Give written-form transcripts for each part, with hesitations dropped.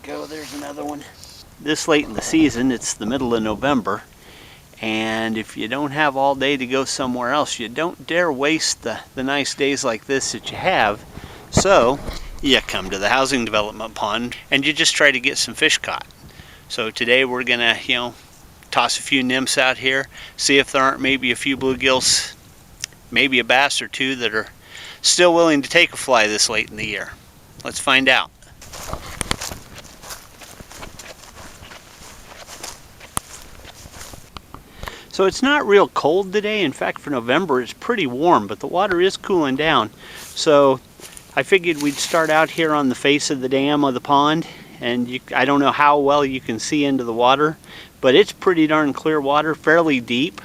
go, there's another one. This late in the season, it's the middle of November, and if you don't have all day to go somewhere else, you don't dare waste the nice days like this that you have. So you come to the housing development pond and you just try to get some fish caught. So today we're gonna, toss a few nymphs out here, see if there aren't maybe a few bluegills, maybe a bass or two that are still willing to take a fly this late in the year. Let's find out. So it's not real cold today. In fact, for November it's pretty warm, but the water is cooling down. So I figured we'd start out here on the face of the dam of the pond, and I don't know how well you can see into the water, but it's pretty darn clear water, fairly deep.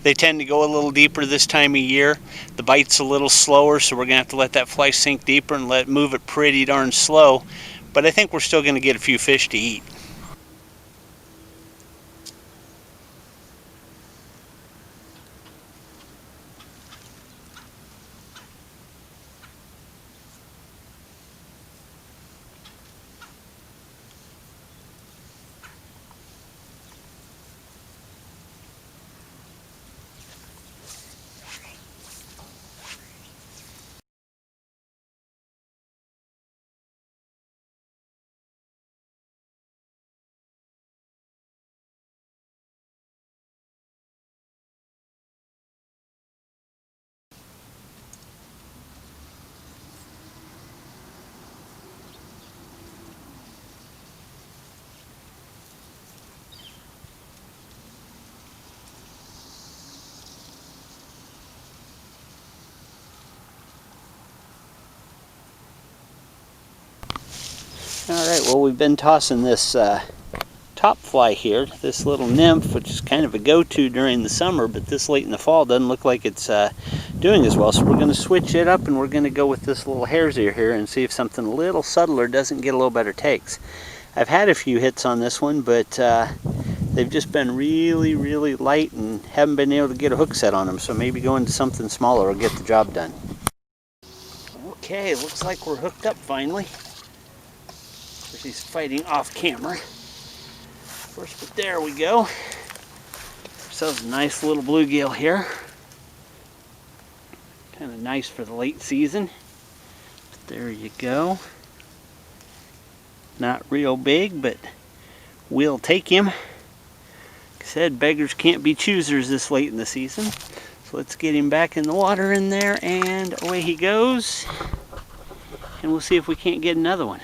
They tend to go a little deeper this time of year. The bite's a little slower, so we're gonna have to let that fly sink deeper and move it pretty darn slow. But I think we're still gonna get a few fish to eat. Alright, well, we've been tossing this top fly here, this little nymph, which is kind of a go-to during the summer, but this late in the fall doesn't look like it's doing as well. So we're going to switch it up and we're going to go with this little hare's ear here and see if something a little subtler doesn't get a little better takes. I've had a few hits on this one, but they've just been really, really light and haven't been able to get a hook set on them. So maybe going to something smaller will get the job done. Okay, looks like we're hooked up finally. He's fighting off camera. Of course, but there we go. So it's a nice little bluegill here. Kind of nice for the late season. But there you go. Not real big, but we'll take him. Like I said, beggars can't be choosers this late in the season. So let's get him back in the water in there, and away he goes. And we'll see if we can't get another one.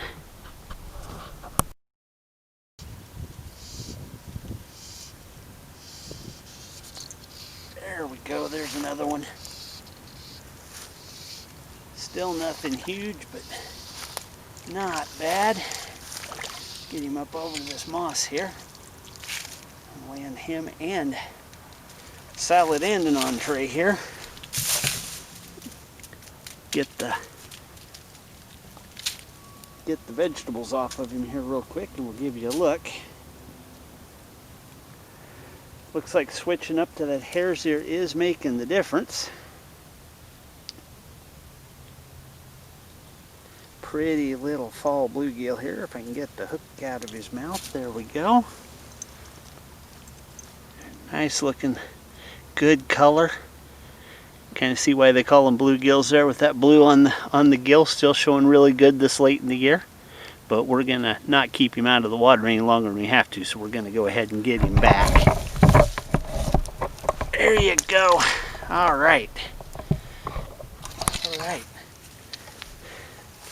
There we go, there's another one. Still nothing huge, but not bad. Get him up over this moss here. And land him and salad and an entree here. Get the vegetables off of him here real quick and we'll give you a look. Looks like switching up to that hare's ear is making the difference. Pretty little fall bluegill here, if I can get the hook out of his mouth. There we go. Nice looking, good color. Kind of see why they call them bluegills there, with that blue on the gill still showing really good this late in the year. But we're gonna not keep him out of the water any longer than we have to, so we're gonna go ahead and get him back. There you go. All right. All right.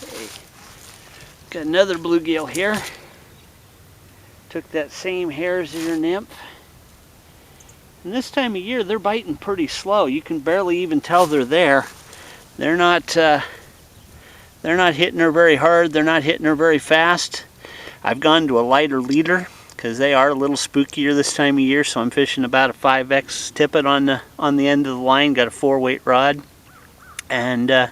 Okay. Got another bluegill here. Took that same hare's ear nymph. And this time of year, they're biting pretty slow. You can barely even tell they're there. They're not hitting her very hard. They're not hitting her very fast. I've gone to a lighter leader because they are a little spookier this time of year. So I'm fishing about a 5X tippet on the end of the line. Got a 4-weight rod, and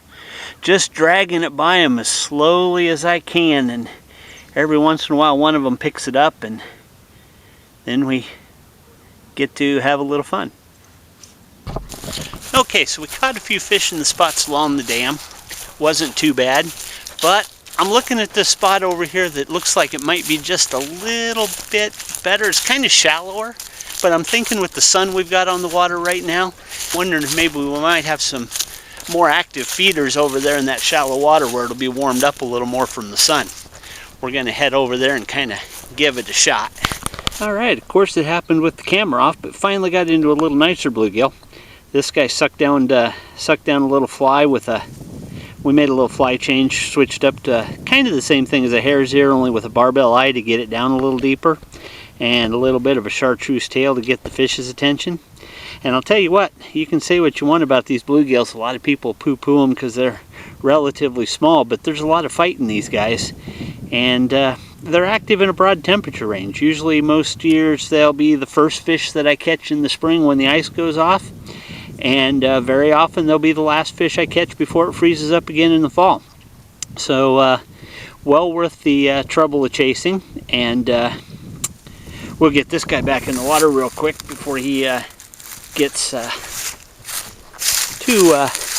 just dragging it by them as slowly as I can. And every once in a while, one of them picks it up, and then we get to have a little fun. Okay, so we caught a few fish in the spots along the dam. Wasn't too bad, but I'm looking at this spot over here that looks like it might be just a little bit better. It's kind of shallower, but I'm thinking with the sun we've got on the water right now, wondering if maybe we might have some more active feeders over there in that shallow water where it'll be warmed up a little more from the sun. We're going to head over there and kind of give it a shot. All right, of course it happened with the camera off, but finally got into a little nicer bluegill. This guy sucked down a little fly with a, we made a little fly change, switched up to kind of the same thing as a hare's ear, only with a barbell eye to get it down a little deeper, and a little bit of a chartreuse tail to get the fish's attention. And I'll tell you what, you can say what you want about these bluegills. A lot of people poo-poo them because they're relatively small, but there's a lot of fight in these guys. And they're active in a broad temperature range. Usually most years they'll be the first fish that I catch in the spring when the ice goes off. And very often they'll be the last fish I catch before it freezes up again in the fall. So well worth the trouble of chasing. And we'll get this guy back in the water real quick before he gets too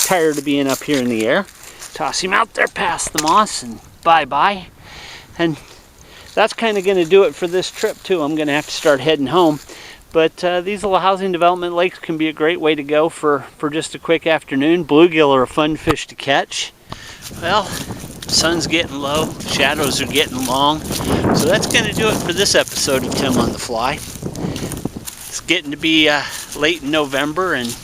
tired of being up here in the air. Toss him out there past the moss and bye-bye. And that's kind of going to do it for this trip too. I'm going to have to start heading home. But these little housing development lakes can be a great way to go for just a quick afternoon. Bluegill are a fun fish to catch. Well, sun's getting low, shadows are getting long. So that's going to do it for this episode of Tim on the Fly. It's getting to be late in November, and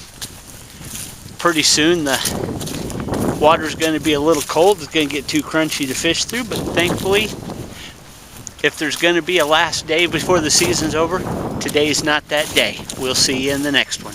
pretty soon the water's going to be a little cold. It's going to get too crunchy to fish through, but thankfully, if there's going to be a last day before the season's over, today's not that day. We'll see you in the next one.